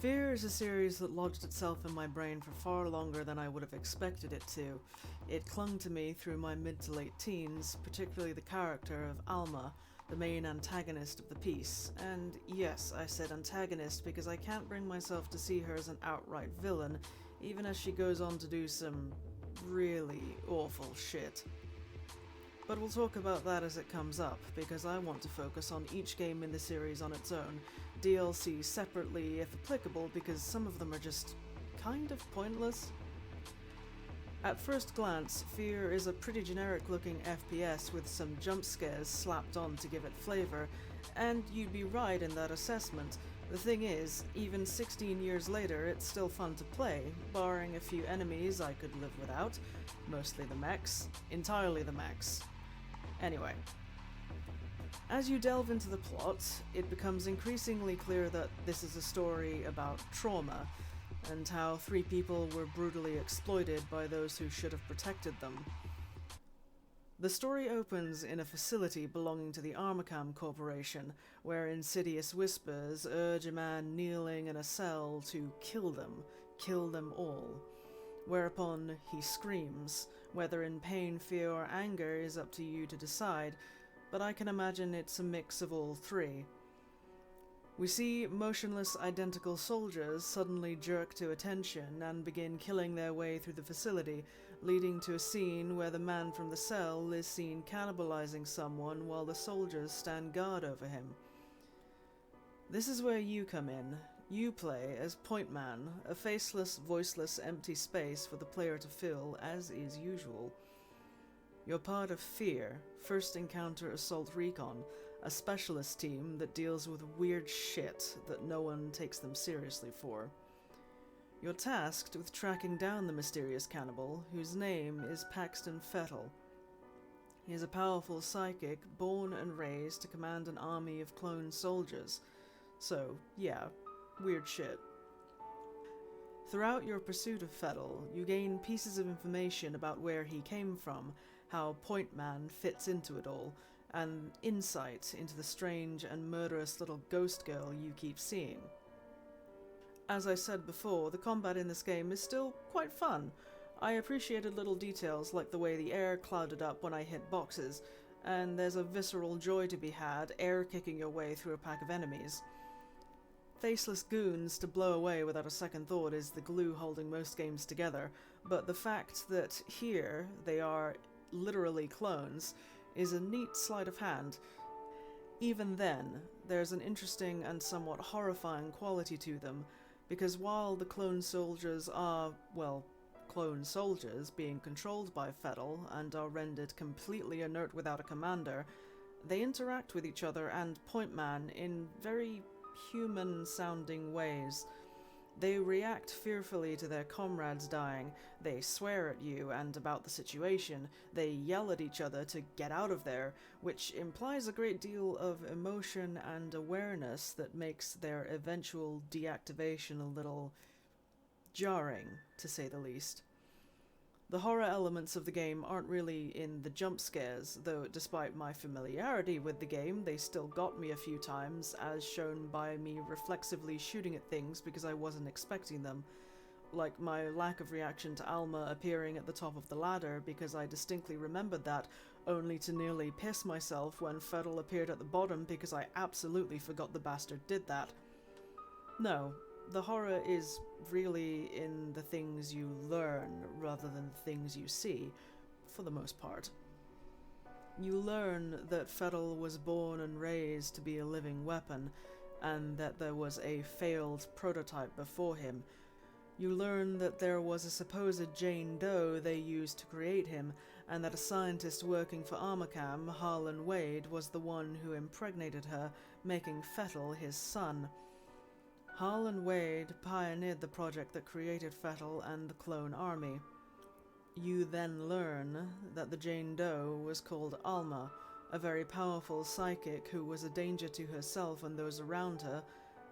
F.E.A.R is a series that lodged itself in my brain for far longer than I would have expected it to. It clung to me through my mid to late teens, particularly the character of Alma, the main antagonist of the piece. And yes, I said antagonist because I can't bring myself to see her as an outright villain, even as she goes on to do some really awful shit. But we'll talk about that as it comes up, because I want to focus on each game in the series on its own, DLC separately if applicable, because some of them are just kind of pointless. At first glance, F.E.A.R is a pretty generic looking FPS with some jump scares slapped on to give it flavour, and you'd be right in that assessment. The thing is, even 16 years later, it's still fun to play, barring a few enemies I could live without, mostly the mechs, entirely the mechs. Anyway, as you delve into the plot, it becomes increasingly clear that this is a story about trauma, and how 3 people were brutally exploited by those who should have protected them. The story opens in a facility belonging to the Armacam Corporation, where insidious whispers urge a man kneeling in a cell to kill them all. Whereupon he screams. Whether in pain, fear, or anger is up to you to decide, but I can imagine it's a mix of all 3. We see motionless, identical soldiers suddenly jerk to attention and begin killing their way through the facility, leading to a scene where the man from the cell is seen cannibalizing someone while the soldiers stand guard over him. This is where you come in. You play as Point Man, a faceless, voiceless, empty space for the player to fill, as is usual. You're part of F.E.A.R, First Encounter Assault Recon, a specialist team that deals with weird shit that no one takes them seriously for. You're tasked with tracking down the mysterious cannibal, whose name is Paxton Fettel. He is a powerful psychic, born and raised to command an army of clone soldiers. So, yeah, weird shit. Throughout your pursuit of Fettel, you gain pieces of information about where he came from, how Point Man fits into it all, and insight into the strange and murderous little ghost girl you keep seeing. As I said before, the combat in this game is still quite fun. I appreciated little details like the way the air clouded up when I hit boxes, and there's a visceral joy to be had air kicking your way through a pack of enemies. Faceless goons to blow away without a second thought is the glue holding most games together, but the fact that here they are literally clones is a neat sleight of hand. Even then, there's an interesting and somewhat horrifying quality to them, because while the clone soldiers are, well, clone soldiers being controlled by Fettel and are rendered completely inert without a commander, they interact with each other and Point Man in very human-sounding ways. They react fearfully to their comrades dying, they swear at you and about the situation, they yell at each other to get out of there, which implies a great deal of emotion and awareness that makes their eventual deactivation a little jarring, to say the least. The horror elements of the game aren't really in the jump scares, though despite my familiarity with the game, they still got me a few times, as shown by me reflexively shooting at things because I wasn't expecting them. Like my lack of reaction to Alma appearing at the top of the ladder because I distinctly remembered that, only to nearly piss myself when Fettel appeared at the bottom because I absolutely forgot the bastard did that. No. The horror is really in the things you learn rather than the things you see, for the most part. You learn that Fettel was born and raised to be a living weapon, and that there was a failed prototype before him. You learn that there was a supposed Jane Doe they used to create him, and that a scientist working for Armacam, Harlan Wade, was the one who impregnated her, making Fettel his son. Harlan Wade pioneered the project that created Fettel and the clone army. You then learn that the Jane Doe was called Alma, a very powerful psychic who was a danger to herself and those around her,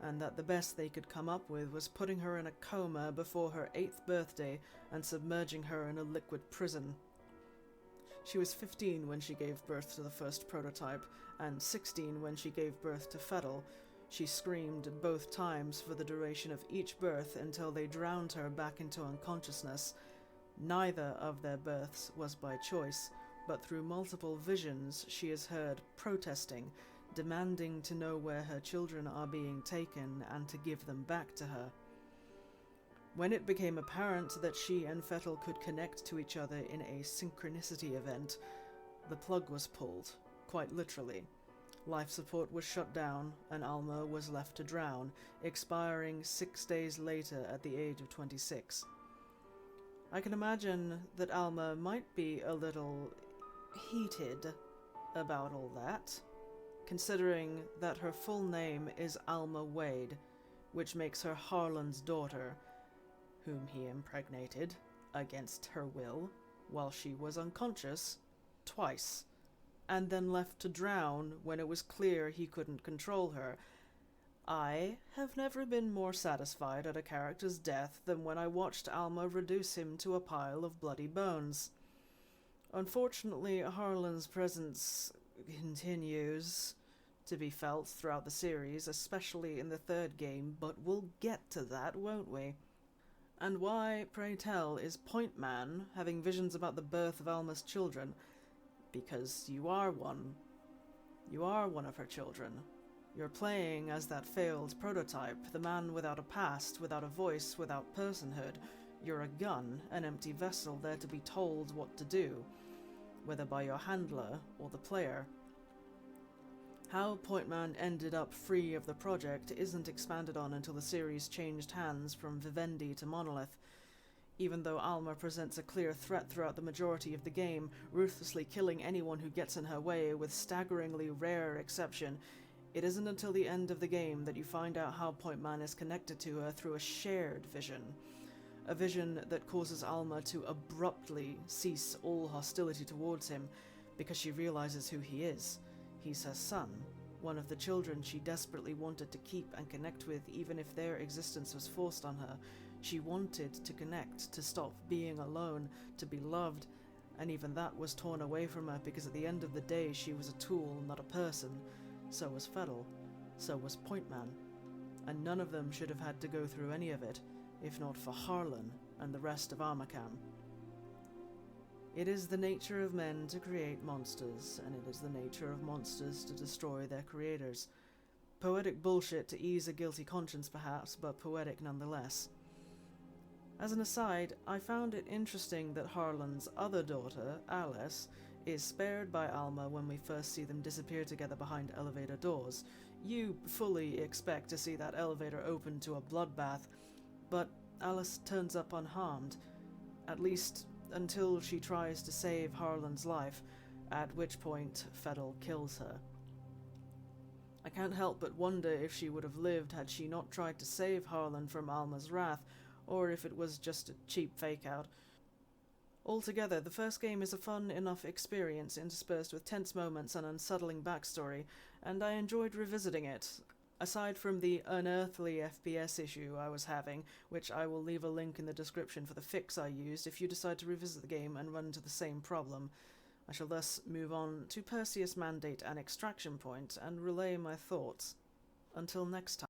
and that the best they could come up with was putting her in a coma before her 8th birthday and submerging her in a liquid prison. She was 15 when she gave birth to the first prototype, and 16 when she gave birth to Fettel. She screamed both times for the duration of each birth until they drowned her back into unconsciousness. Neither of their births was by choice, but through multiple visions she is heard protesting, demanding to know where her children are being taken and to give them back to her. When it became apparent that she and F.E.A.R could connect to each other in a synchronicity event, the plug was pulled, quite literally. Life support was shut down, and Alma was left to drown, expiring 6 days later at the age of 26. I can imagine that Alma might be a little heated about all that, considering that her full name is Alma Wade, which makes her Harlan's daughter, whom he impregnated, against her will, while she was unconscious, twice, and then left to drown when it was clear he couldn't control her. I have never been more satisfied at a character's death than when I watched Alma reduce him to a pile of bloody bones. Unfortunately, Harlan's presence continues to be felt throughout the series, especially in the third game, but we'll get to that, won't we? And why, pray tell, is Point Man having visions about the birth of Alma's children? Because you are one. You are one of her children. You're playing as that failed prototype, the man without a past, without a voice, without personhood. You're a gun, an empty vessel there to be told what to do, whether by your handler or the player. How Point Man ended up free of the project isn't expanded on until the series changed hands from Vivendi to Monolith. Even though Alma presents a clear threat throughout the majority of the game, ruthlessly killing anyone who gets in her way with staggeringly rare exception, it isn't until the end of the game that you find out how Point Man is connected to her through a shared vision. A vision that causes Alma to abruptly cease all hostility towards him because she realizes who he is. He's her son, one of the children she desperately wanted to keep and connect with even if their existence was forced on her. She wanted to connect, to stop being alone, to be loved, and even that was torn away from her because at the end of the day she was a tool, not a person. So was F.E.A.R, so was Point Man, and none of them should have had to go through any of it, if not for Harlan and the rest of Armacham. It is the nature of men to create monsters, and it is the nature of monsters to destroy their creators. Poetic bullshit to ease a guilty conscience perhaps, but poetic nonetheless. As an aside, I found it interesting that Harlan's other daughter, Alice, is spared by Alma when we first see them disappear together behind elevator doors. You fully expect to see that elevator open to a bloodbath, but Alice turns up unharmed, at least until she tries to save Harlan's life, at which point F.E.A.R kills her. I can't help but wonder if she would have lived had she not tried to save Harlan from Alma's wrath, or if it was just a cheap fake-out. Altogether, the first game is a fun enough experience interspersed with tense moments and unsettling backstory, and I enjoyed revisiting it. Aside from the unearthly FPS issue I was having, which I will leave a link in the description for the fix I used if you decide to revisit the game and run into the same problem. I shall thus move on to Perseus Mandate and Extraction Point and relay my thoughts. Until next time.